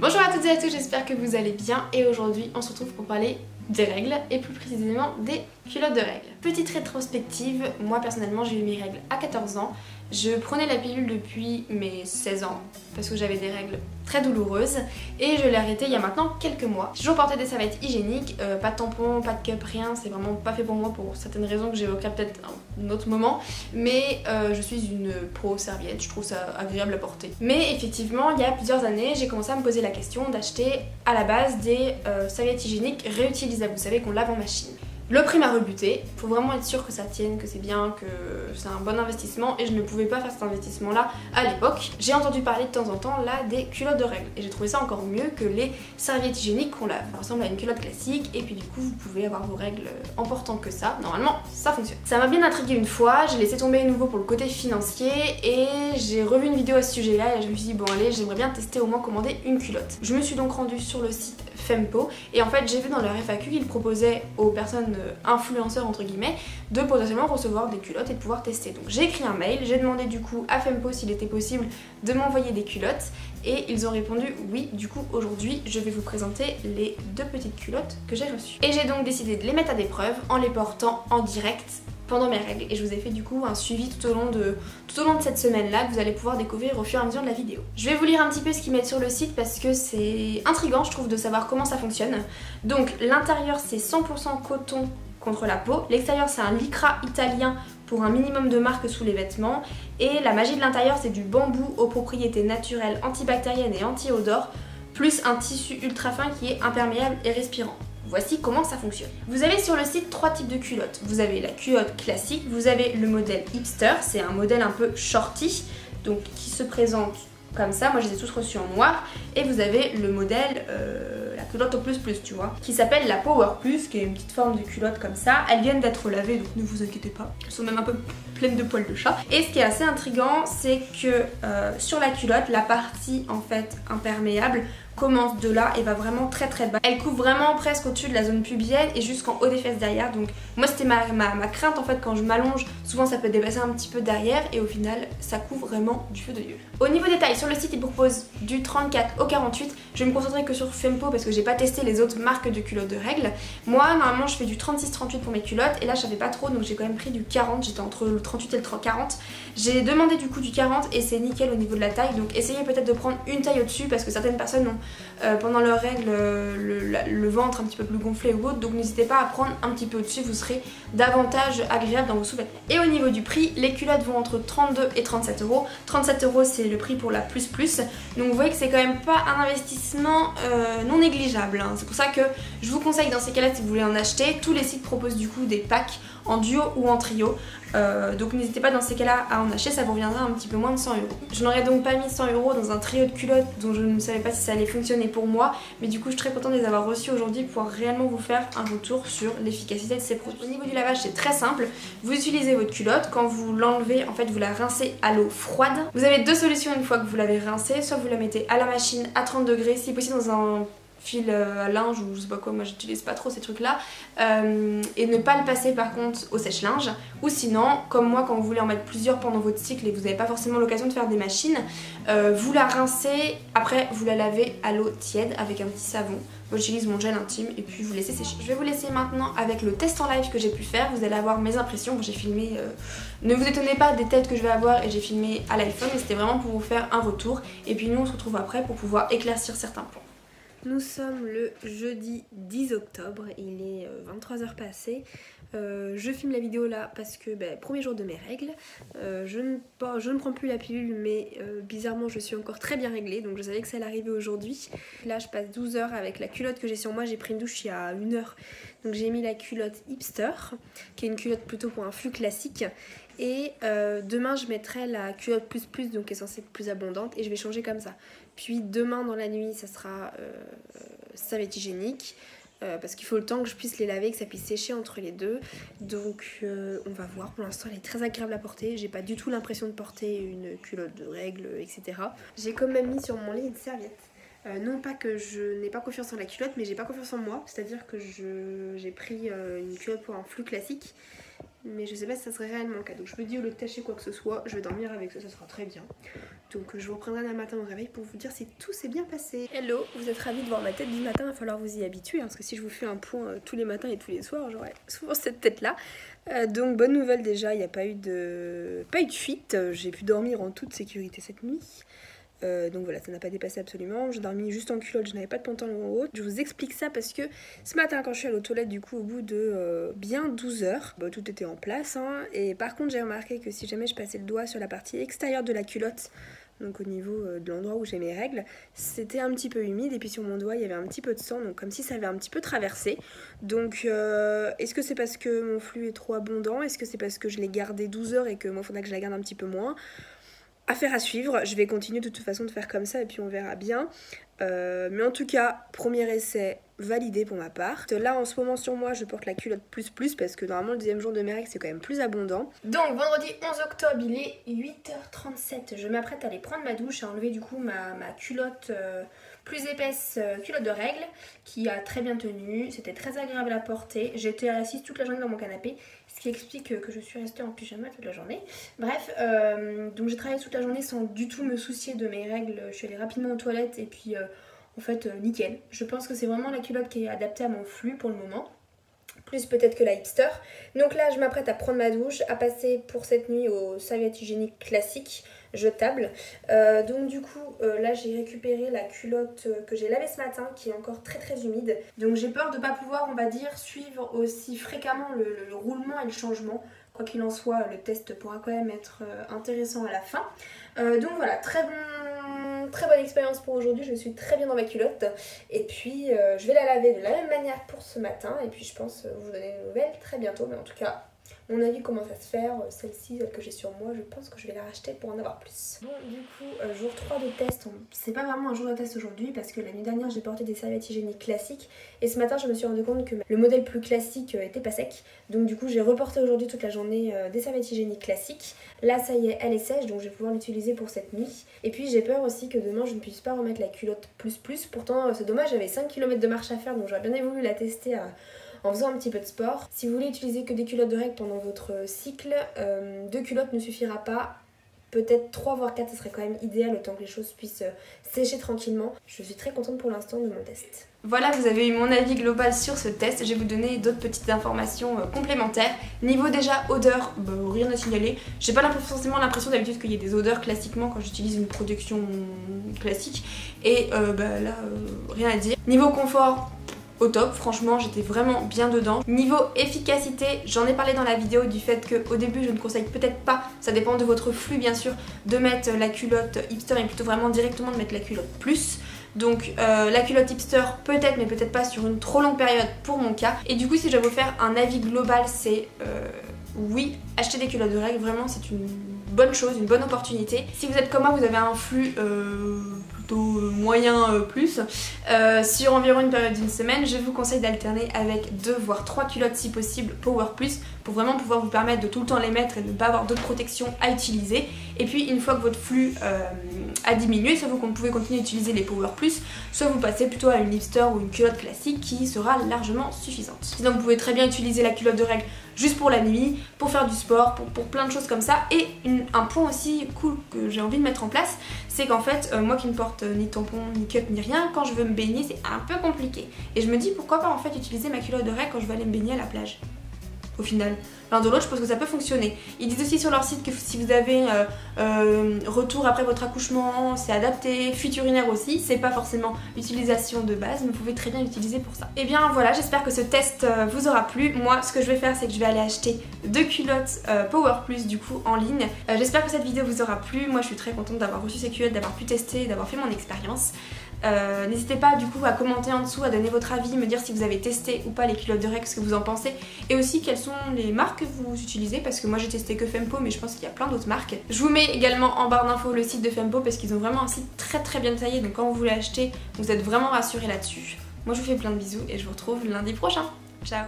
Bonjour à toutes et à tous, j'espère que vous allez bien et aujourd'hui on se retrouve pour parler des règles et plus précisément des culottes de règles. Petite rétrospective, moi personnellement j'ai eu mes règles à 14 ans. Je prenais la pilule depuis mes 16 ans parce que j'avais des règles très douloureuses et je l'ai arrêté il y a maintenant quelques mois. J'ai toujours porté des serviettes hygiéniques, pas de tampon, pas de cup, rien, c'est vraiment pas fait pour moi pour certaines raisons que j'évoquerai peut-être un autre moment, mais je suis une pro serviette, je trouve ça agréable à porter. Mais effectivement il y a plusieurs années j'ai commencé à me poser la question d'acheter à la base des serviettes hygiéniques réutilisables, vous savez qu'on lave en machine. Le prix m'a rebuté, faut vraiment être sûr que ça tienne, que c'est bien, que c'est un bon investissement et je ne pouvais pas faire cet investissement là à l'époque. J'ai entendu parler de temps en temps là des culottes de règles et j'ai trouvé ça encore mieux que les serviettes hygiéniques qu'on lave. Ça ressemble à une culotte classique et puis du coup vous pouvez avoir vos règles en portant que ça, normalement ça fonctionne. Ça m'a bien intrigué une fois, j'ai laissé tomber à nouveau pour le côté financier et j'ai revu une vidéo à ce sujet là et je me suis dit bon allez j'aimerais bien tester au moins commander une culotte. Je me suis donc rendue sur le site Fempo et en fait j'ai vu dans leur FAQ qu'ils proposaient aux personnes influenceurs entre guillemets de potentiellement recevoir des culottes et de pouvoir tester. Donc j'ai écrit un mail, j'ai demandé du coup à Fempo s'il était possible de m'envoyer des culottes et ils ont répondu oui. Du coup aujourd'hui je vais vous présenter les deux petites culottes que j'ai reçues. Et j'ai donc décidé de les mettre à l'épreuve en les portant en direct pendant mes règles et je vous ai fait du coup un suivi tout au long de cette semaine là que vous allez pouvoir découvrir au fur et à mesure de la vidéo. Je vais vous lire un petit peu ce qu'ils mettent sur le site parce que c'est intriguant je trouve de savoir comment ça fonctionne. Donc l'intérieur c'est 100% coton contre la peau, l'extérieur c'est un lycra italien pour un minimum de marque sous les vêtements et la magie de l'intérieur c'est du bambou aux propriétés naturelles antibactériennes et anti-odeur plus un tissu ultra fin qui est imperméable et respirant. Voici comment ça fonctionne. Vous avez sur le site trois types de culottes. Vous avez la culotte classique, vous avez le modèle hipster, c'est un modèle un peu shorty, donc qui se présente comme ça, moi je les ai tous reçus en noir, et vous avez le modèle, la culotte au plus plus tu vois, qui s'appelle la Power Plus, qui est une petite forme de culotte comme ça. Elles viennent d'être lavées donc ne vous inquiétez pas, elles sont même un peu pleines de poils de chat. Et ce qui est assez intriguant c'est que sur la culotte, la partie en fait imperméable commence de là et va vraiment très très bas. Elle couvre vraiment presque au-dessus de la zone pubienne et jusqu'en haut des fesses derrière. Donc moi c'était ma crainte en fait quand je m'allonge, souvent ça peut dépasser un petit peu derrière et au final ça couvre vraiment du feu de Dieu. Au niveau des tailles, sur le site ils proposent du 34 au 48. Je vais me concentrer que sur Fempo parce que j'ai pas testé les autres marques de culottes de règles. Moi normalement je fais du 36-38 pour mes culottes et là je savais pas trop donc j'ai quand même pris du 40, j'étais entre le 38 et le 40. J'ai demandé du coup du 40 et c'est nickel au niveau de la taille, donc essayez peut-être de prendre une taille au-dessus parce que certaines personnes ont pendant leurs règles le ventre un petit peu plus gonflé ou autre, donc n'hésitez pas à prendre un petit peu au-dessus, vous serez davantage agréable dans vos sous-vêtements. Et au niveau du prix, les culottes vont entre 32 et 37 euros. 37 euros c'est le prix pour la plus plus, donc vous voyez que c'est quand même pas un investissement non négligeable, hein. C'est pour ça que je vous conseille dans ces cas-là si vous voulez en acheter, tous les sites proposent du coup des packs en duo ou en trio. Donc n'hésitez pas dans ces cas-là à en acheter, ça vous reviendra un petit peu moins de 100 euros. Je n'aurais donc pas mis 100 euros dans un trio de culottes dont je ne savais pas si ça allait fonctionner pour moi, mais du coup je suis très contente de les avoir reçus aujourd'hui pour pouvoir réellement vous faire un retour sur l'efficacité de ces produits. Au niveau du lavage c'est très simple, vous utilisez votre culotte, quand vous l'enlevez en fait vous la rincez à l'eau froide. Vous avez deux solutions une fois que vous l'avez rincée, soit vous la mettez à la machine à 30 degrés, si possible dans un fil à linge ou je sais pas quoi, moi j'utilise pas trop ces trucs là, et ne pas le passer par contre au sèche-linge, ou sinon comme moi quand vous voulez en mettre plusieurs pendant votre cycle et que vous n'avez pas forcément l'occasion de faire des machines, vous la rincez, après vous la lavez à l'eau tiède avec un petit savon. Moi j'utilise mon gel intime et puis vous laissez sécher. Je vais vous laisser maintenant avec le test en live que j'ai pu faire, vous allez avoir mes impressions. Bon, j'ai filmé, ne vous étonnez pas des têtes que je vais avoir et j'ai filmé à l'iPhone, mais c'était vraiment pour vous faire un retour et puis nous on se retrouve après pour pouvoir éclaircir certains points. Nous sommes le jeudi 10 octobre, il est 23h passées. Je filme la vidéo là parce que premier jour de mes règles, je ne prends plus la pilule mais bizarrement je suis encore très bien réglée donc je savais que ça allait arriver aujourd'hui. Là je passe 12 heures avec la culotte que j'ai sur moi, j'ai pris une douche il y a 1 heure donc j'ai mis la culotte hipster qui est une culotte plutôt pour un flux classique. Et demain je mettrai la culotte plus plus donc qui est censée être plus abondante et je vais changer comme ça. Puis demain dans la nuit ça sera serviette hygiénique parce qu'il faut le temps que je puisse les laver, que ça puisse sécher entre les deux. Donc on va voir, pour l'instant elle est très agréable à porter, j'ai pas du tout l'impression de porter une culotte de règles etc. J'ai quand même mis sur mon lit une serviette. Non pas que je n'ai pas confiance en la culotte mais j'ai pas confiance en moi, c'est à dire que j'ai pris une culotte pour un flux classique mais je sais pas si ça serait réellement le cas. Donc je me dis au lieu de tâcher quoi que ce soit, je vais dormir avec ça, ça sera très bien. Donc je vous reprendrai demain matin au réveil pour vous dire si tout s'est bien passé. Hello, vous êtes ravis de voir ma tête du matin, il va falloir vous y habituer, parce que si je vous fais un point tous les matins et tous les soirs, j'aurai souvent cette tête-là. Donc bonne nouvelle déjà, il n'y a pas eu de fuite, j'ai pu dormir en toute sécurité cette nuit. Donc voilà, ça n'a pas dépassé absolument. J'ai dormi juste en culotte, je n'avais pas de pantalon haut. Je vous explique ça parce que ce matin, quand je suis allée aux toilettes, du coup, au bout de bien 12 heures, tout était en place. Hein, et par contre, j'ai remarqué que si jamais je passais le doigt sur la partie extérieure de la culotte, donc au niveau de l'endroit où j'ai mes règles, c'était un petit peu humide. Et puis sur mon doigt, il y avait un petit peu de sang, donc comme si ça avait un petit peu traversé. Donc est-ce que c'est parce que mon flux est trop abondant? Est-ce que c'est parce que je l'ai gardé 12 heures et que moi, il faudrait que je la garde un petit peu moins? Affaire à suivre, je vais continuer de toute façon de faire comme ça et puis on verra bien. Mais en tout cas, premier essai validé pour ma part. Là en ce moment sur moi je porte la culotte plus parce que normalement le deuxième jour de mes règles c'est quand même plus abondant. Donc vendredi 11 octobre il est 8h37, je m'apprête à aller prendre ma douche, à enlever du coup ma culotte plus épaisse, culotte de règles qui a très bien tenu, c'était très agréable à porter. J'étais assise toute la journée dans mon canapé, ce qui explique que je suis restée en pyjama toute la journée. Bref, donc j'ai travaillé toute la journée sans du tout me soucier de mes règles, je suis allée rapidement aux toilettes et puis en fait nickel. Je pense que c'est vraiment la culotte qui est adaptée à mon flux pour le moment. Plus peut-être que la hipster. Donc là je m'apprête à prendre ma douche, à passer pour cette nuit aux serviettes hygiéniques classiques jetables. Donc du coup là j'ai récupéré la culotte que j'ai lavée ce matin qui est encore très humide. Donc j'ai peur de ne pas pouvoir on va dire suivre aussi fréquemment le roulement et le changement. Quoi qu'il en soit le test pourra quand même être intéressant à la fin. Donc voilà, très bonne expérience pour aujourd'hui, je suis très bien dans ma culotte et puis je vais la laver de la même manière pour ce matin et puis je pense vous donner des nouvelles très bientôt, mais en tout cas mon avis commence à se faire, celle-ci, celle que j'ai sur moi, je pense que je vais la racheter pour en avoir plus. Bon du coup jour 3 de test, c'est pas vraiment un jour de test aujourd'hui parce que la nuit dernière j'ai porté des serviettes hygiéniques classiques et ce matin je me suis rendu compte que le modèle plus classique était pas sec, donc du coup j'ai reporté aujourd'hui toute la journée des serviettes hygiéniques classiques. Là ça y est, elle est sèche donc je vais pouvoir l'utiliser pour cette nuit et puis j'ai peur aussi que demain je ne puisse pas remettre la culotte plus, pourtant c'est dommage, j'avais 5 km de marche à faire donc j'aurais bien voulu la tester en faisant un petit peu de sport. Si vous voulez utiliser que des culottes de règles pendant votre cycle, 2 culottes ne suffira pas. Peut-être 3 voire 4, ce serait quand même idéal le temps que les choses puissent sécher tranquillement. Je suis très contente pour l'instant de mon test. Voilà, vous avez eu mon avis global sur ce test. Je vais vous donner d'autres petites informations complémentaires. Niveau déjà odeur, rien à signaler. J'ai pas forcément l'impression d'habitude qu'il y ait des odeurs classiquement quand j'utilise une production classique. Et là, rien à dire. Niveau confort, au top, franchement j'étais vraiment bien dedans. Niveau efficacité, j'en ai parlé dans la vidéo du fait qu'au début je ne conseille peut-être pas, ça dépend de votre flux bien sûr, de mettre la culotte hipster mais plutôt vraiment directement de mettre la culotte plus. Donc la culotte hipster peut-être mais peut-être pas sur une trop longue période pour mon cas. Et du coup si je dois vous faire un avis global c'est oui, acheter des culottes de règles vraiment c'est une bonne chose, une bonne opportunité. Si vous êtes comme moi, vous avez un flux plutôt moyen plus, sur environ une période d'une semaine, je vous conseille d'alterner avec 2 voire 3 culottes si possible Power Plus pour vraiment pouvoir vous permettre de tout le temps les mettre et de ne pas avoir d'autres protections à utiliser. Et puis une fois que votre flux a diminué, soit vous pouvez continuer à utiliser les Power Plus, soit vous passez plutôt à une hipster ou une culotte classique qui sera largement suffisante. Sinon vous pouvez très bien utiliser la culotte de règles juste pour la nuit, pour faire du sport, pour plein de choses comme ça. Et un point aussi cool que j'ai envie de mettre en place, c'est qu'en fait, moi qui ne porte ni tampon, ni cup, ni rien, quand je veux me baigner, c'est un peu compliqué. Et je me dis pourquoi pas en fait utiliser ma culotte de règles quand je vais aller me baigner à la plage. Au final, l'un de l'autre, je pense que ça peut fonctionner. Ils disent aussi sur leur site que si vous avez retour après votre accouchement, c'est adapté, fuite urinaire aussi, c'est pas forcément l'utilisation de base, mais vous pouvez très bien l'utiliser pour ça. Et bien voilà, j'espère que ce test vous aura plu. Moi, ce que je vais faire, c'est que je vais aller acheter 2 culottes Power Plus du coup en ligne. J'espère que cette vidéo vous aura plu. Moi, je suis très contente d'avoir reçu ces culottes, d'avoir pu tester, d'avoir fait mon expérience. N'hésitez pas du coup à commenter en dessous, à donner votre avis, me dire si vous avez testé ou pas les culottes de règles, ce que vous en pensez, et aussi quelles sont les marques que vous utilisez, parce que moi j'ai testé que Fempo mais je pense qu'il y a plein d'autres marques. Je vous mets également en barre d'infos le site de Fempo parce qu'ils ont vraiment un site très bien détaillé, donc quand vous voulez acheter vous êtes vraiment rassurés là-dessus. Moi je vous fais plein de bisous et je vous retrouve lundi prochain. Ciao.